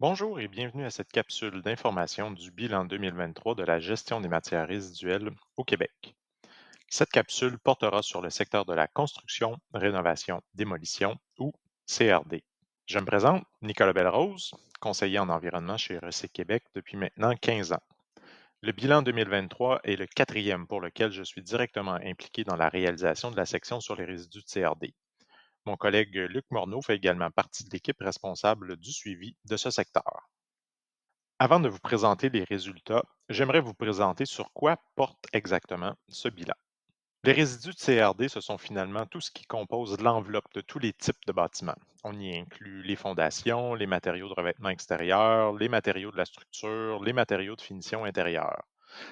Bonjour et bienvenue à cette capsule d'information du bilan 2023 de la gestion des matières résiduelles au Québec. Cette capsule portera sur le secteur de la construction, rénovation, démolition ou CRD. Je me présente, Nicolas Belrose, conseiller en environnement chez Recyc Québec depuis maintenant 15 ans. Le bilan 2023 est le quatrième pour lequel je suis directement impliqué dans la réalisation de la section sur les résidus de CRD. Mon collègue Luc Morneau fait également partie de l'équipe responsable du suivi de ce secteur. Avant de vous présenter les résultats, j'aimerais vous présenter sur quoi porte exactement ce bilan. Les résidus de CRD, ce sont finalement tout ce qui compose l'enveloppe de tous les types de bâtiments. On y inclut les fondations, les matériaux de revêtement extérieur, les matériaux de la structure, les matériaux de finition intérieure.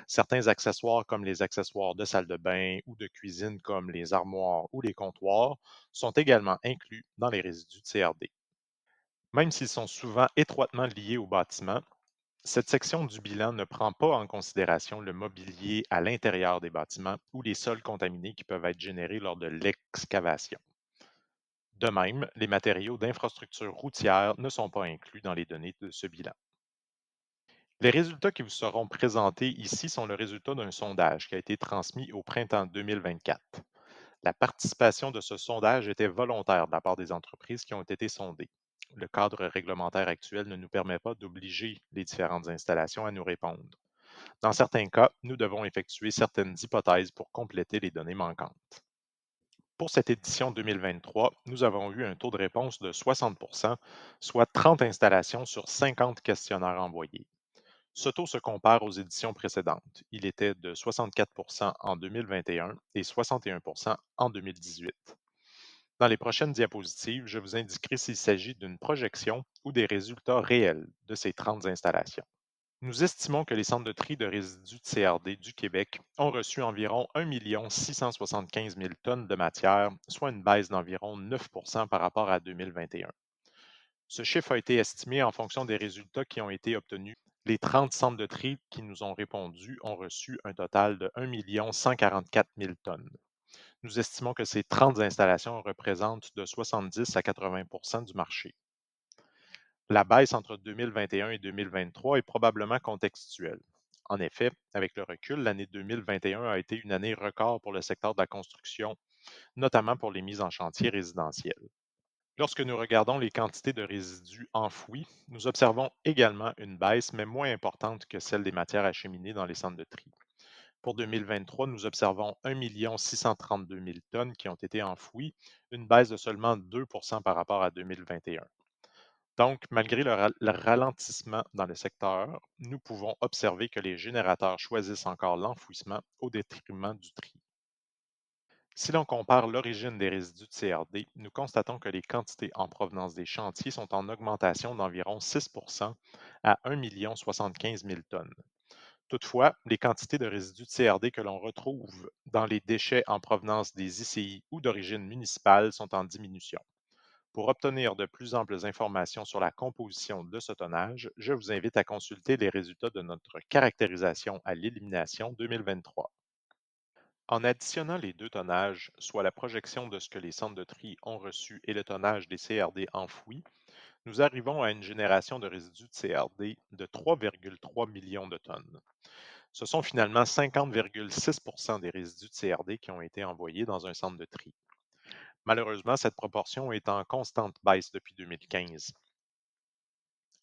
Certains accessoires comme les accessoires de salle de bain ou de cuisine comme les armoires ou les comptoirs sont également inclus dans les résidus de CRD. Même s'ils sont souvent étroitement liés au bâtiment, cette section du bilan ne prend pas en considération le mobilier à l'intérieur des bâtiments ou les sols contaminés qui peuvent être générés lors de l'excavation. De même, les matériaux d'infrastructure routière ne sont pas inclus dans les données de ce bilan. Les résultats qui vous seront présentés ici sont le résultat d'un sondage qui a été transmis au printemps 2024. La participation de ce sondage était volontaire de la part des entreprises qui ont été sondées. Le cadre réglementaire actuel ne nous permet pas d'obliger les différentes installations à nous répondre. Dans certains cas, nous devons effectuer certaines hypothèses pour compléter les données manquantes. Pour cette édition 2023, nous avons eu un taux de réponse de 60 soit 30 installations sur 50 questionnaires envoyés. Ce taux se compare aux éditions précédentes. Il était de 64 en 2021 et 61 en 2018. Dans les prochaines diapositives, je vous indiquerai s'il s'agit d'une projection ou des résultats réels de ces 30 installations. Nous estimons que les centres de tri de résidus de CRD du Québec ont reçu environ 1 675 000 tonnes de matière, soit une baisse d'environ 9 par rapport à 2021. Ce chiffre a été estimé en fonction des résultats qui ont été obtenus. Les 30 centres de tri qui nous ont répondu ont reçu un total de 1 144 000 tonnes. Nous estimons que ces 30 installations représentent de 70 à 80 du marché. La baisse entre 2021 et 2023 est probablement contextuelle. En effet, avec le recul, l'année 2021 a été une année record pour le secteur de la construction, notamment pour les mises en chantier résidentielles. Lorsque nous regardons les quantités de résidus enfouis, nous observons également une baisse, mais moins importante que celle des matières acheminées dans les centres de tri. Pour 2023, nous observons 1 632 000 tonnes qui ont été enfouies, une baisse de seulement 2 par rapport à 2021. Donc, malgré le ralentissement dans le secteur, nous pouvons observer que les générateurs choisissent encore l'enfouissement au détriment du tri. Si l'on compare l'origine des résidus de CRD, nous constatons que les quantités en provenance des chantiers sont en augmentation d'environ 6 à 1 75 000 tonnes. Toutefois, les quantités de résidus de CRD que l'on retrouve dans les déchets en provenance des ICI ou d'origine municipale sont en diminution. Pour obtenir de plus amples informations sur la composition de ce tonnage, je vous invite à consulter les résultats de notre caractérisation à l'élimination 2023. En additionnant les deux tonnages, soit la projection de ce que les centres de tri ont reçu et le tonnage des CRD enfouis, nous arrivons à une génération de résidus de CRD de 3,3 millions de tonnes. Ce sont finalement 50,6 des résidus de CRD qui ont été envoyés dans un centre de tri. Malheureusement, cette proportion est en constante baisse depuis 2015.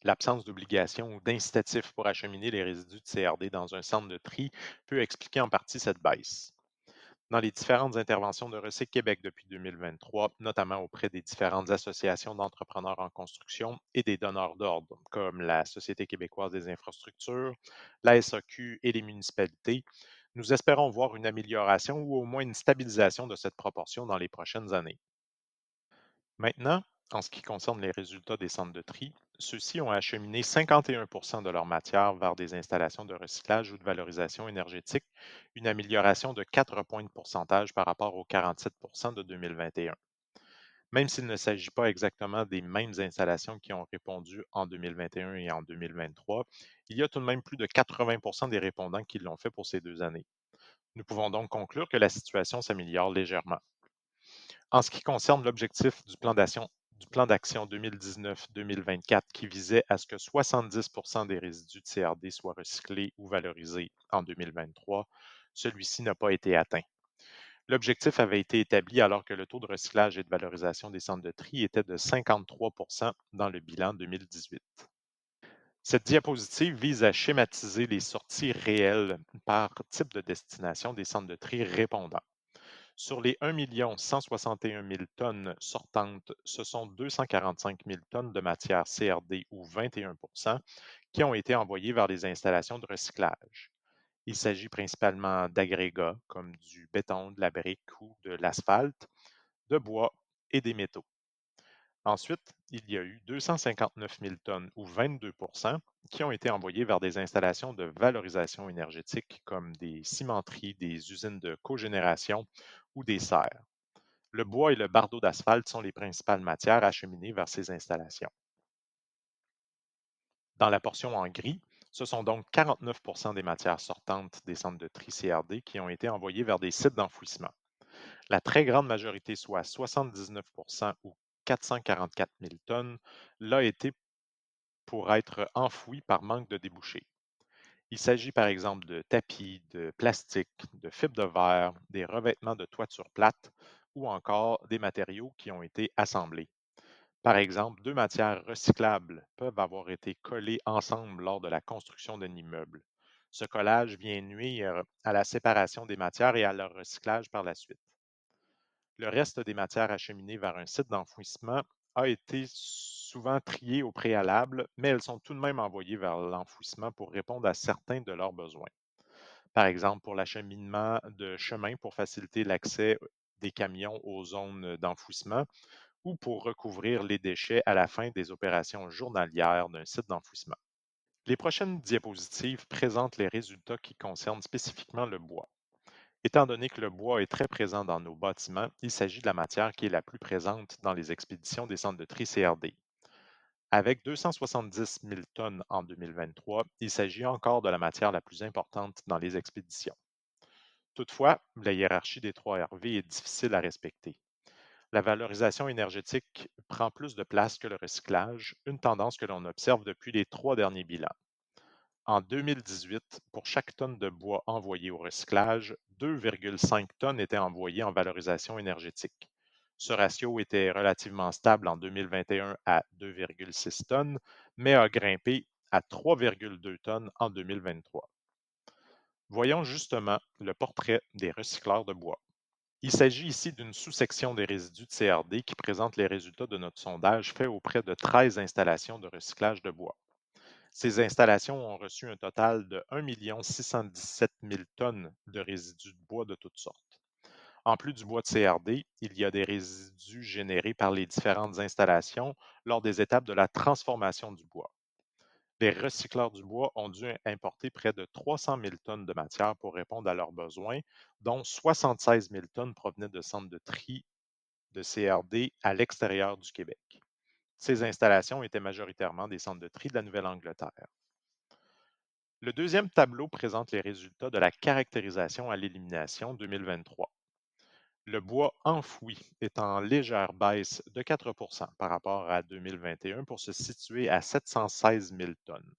L'absence d'obligation ou d'incitatif pour acheminer les résidus de CRD dans un centre de tri peut expliquer en partie cette baisse. Dans les différentes interventions de Recyc Québec depuis 2023, notamment auprès des différentes associations d'entrepreneurs en construction et des donneurs d'ordre, comme la Société québécoise des infrastructures, la SAQ et les municipalités, nous espérons voir une amélioration ou au moins une stabilisation de cette proportion dans les prochaines années. Maintenant, en ce qui concerne les résultats des centres de tri, ceux-ci ont acheminé 51 de leur matière vers des installations de recyclage ou de valorisation énergétique, une amélioration de 4 points de pourcentage par rapport aux 47 de 2021. Même s'il ne s'agit pas exactement des mêmes installations qui ont répondu en 2021 et en 2023, il y a tout de même plus de 80 des répondants qui l'ont fait pour ces deux années. Nous pouvons donc conclure que la situation s'améliore légèrement. En ce qui concerne l'objectif du plan du plan d'action 2019-2024 qui visait à ce que 70 des résidus de CRD soient recyclés ou valorisés en 2023, celui-ci n'a pas été atteint. L'objectif avait été établi alors que le taux de recyclage et de valorisation des centres de tri était de 53 dans le bilan 2018. Cette diapositive vise à schématiser les sorties réelles par type de destination des centres de tri répondants. Sur les 1 161 000 tonnes sortantes, ce sont 245 000 tonnes de matière CRD ou 21 qui ont été envoyées vers les installations de recyclage. Il s'agit principalement d'agrégats comme du béton, de la brique ou de l'asphalte, de bois et des métaux. Ensuite, il y a eu 259 000 tonnes ou 22 qui ont été envoyées vers des installations de valorisation énergétique comme des cimenteries, des usines de cogénération ou des serres. Le bois et le bardeau d'asphalte sont les principales matières acheminées vers ces installations. Dans la portion en gris, ce sont donc 49 des matières sortantes des centres de tri CRD qui ont été envoyées vers des sites d'enfouissement. La très grande majorité, soit 79 ou 444 000 tonnes, l'a été pour être enfouie par manque de débouchés. Il s'agit par exemple de tapis, de plastique, de fibres de verre, des revêtements de toiture plate ou encore des matériaux qui ont été assemblés. Par exemple, deux matières recyclables peuvent avoir été collées ensemble lors de la construction d'un immeuble. Ce collage vient nuire à la séparation des matières et à leur recyclage par la suite. Le reste des matières acheminées vers un site d'enfouissement a été souvent trié au préalable, mais elles sont tout de même envoyées vers l'enfouissement pour répondre à certains de leurs besoins. Par exemple, pour l'acheminement de chemins pour faciliter l'accès des camions aux zones d'enfouissement ou pour recouvrir les déchets à la fin des opérations journalières d'un site d'enfouissement. Les prochaines diapositives présentent les résultats qui concernent spécifiquement le bois. Étant donné que le bois est très présent dans nos bâtiments, il s'agit de la matière qui est la plus présente dans les expéditions des centres de tri CRD. Avec 270 000 tonnes en 2023, il s'agit encore de la matière la plus importante dans les expéditions. Toutefois, la hiérarchie des 3 RV est difficile à respecter. La valorisation énergétique prend plus de place que le recyclage, une tendance que l'on observe depuis les 3 derniers bilans. En 2018, pour chaque tonne de bois envoyée au recyclage, 2,5 tonnes étaient envoyées en valorisation énergétique. Ce ratio était relativement stable en 2021 à 2,6 tonnes, mais a grimpé à 3,2 tonnes en 2023. Voyons justement le portrait des recycleurs de bois. Il s'agit ici d'une sous-section des résidus de CRD qui présente les résultats de notre sondage fait auprès de 13 installations de recyclage de bois. Ces installations ont reçu un total de 1 617 000 tonnes de résidus de bois de toutes sortes. En plus du bois de CRD, il y a des résidus générés par les différentes installations lors des étapes de la transformation du bois. Les recycleurs du bois ont dû importer près de 300 000 tonnes de matière pour répondre à leurs besoins, dont 76 000 tonnes provenaient de centres de tri de CRD à l'extérieur du Québec. Ces installations étaient majoritairement des centres de tri de la Nouvelle-Angleterre. Le deuxième tableau présente les résultats de la caractérisation à l'élimination 2023. Le bois enfoui est en légère baisse de 4 par rapport à 2021 pour se situer à 716 000 tonnes.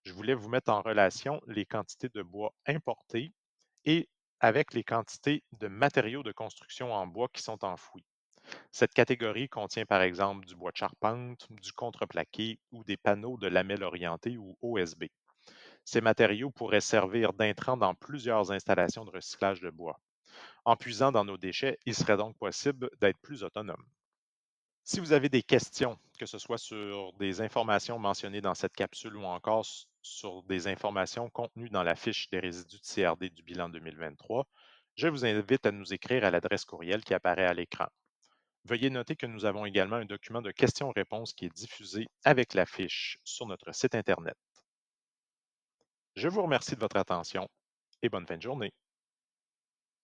Je voulais vous mettre en relation les quantités de bois importés et avec les quantités de matériaux de construction en bois qui sont enfouis. Cette catégorie contient par exemple du bois de charpente, du contreplaqué ou des panneaux de lamelles orientées ou OSB. Ces matériaux pourraient servir d'intrants dans plusieurs installations de recyclage de bois. En puisant dans nos déchets, il serait donc possible d'être plus autonome. Si vous avez des questions, que ce soit sur des informations mentionnées dans cette capsule ou encore sur des informations contenues dans la fiche des résidus de CRD du bilan 2023, je vous invite à nous écrire à l'adresse courriel qui apparaît à l'écran. Veuillez noter que nous avons également un document de questions-réponses qui est diffusé avec la fiche sur notre site Internet. Je vous remercie de votre attention et bonne fin de journée.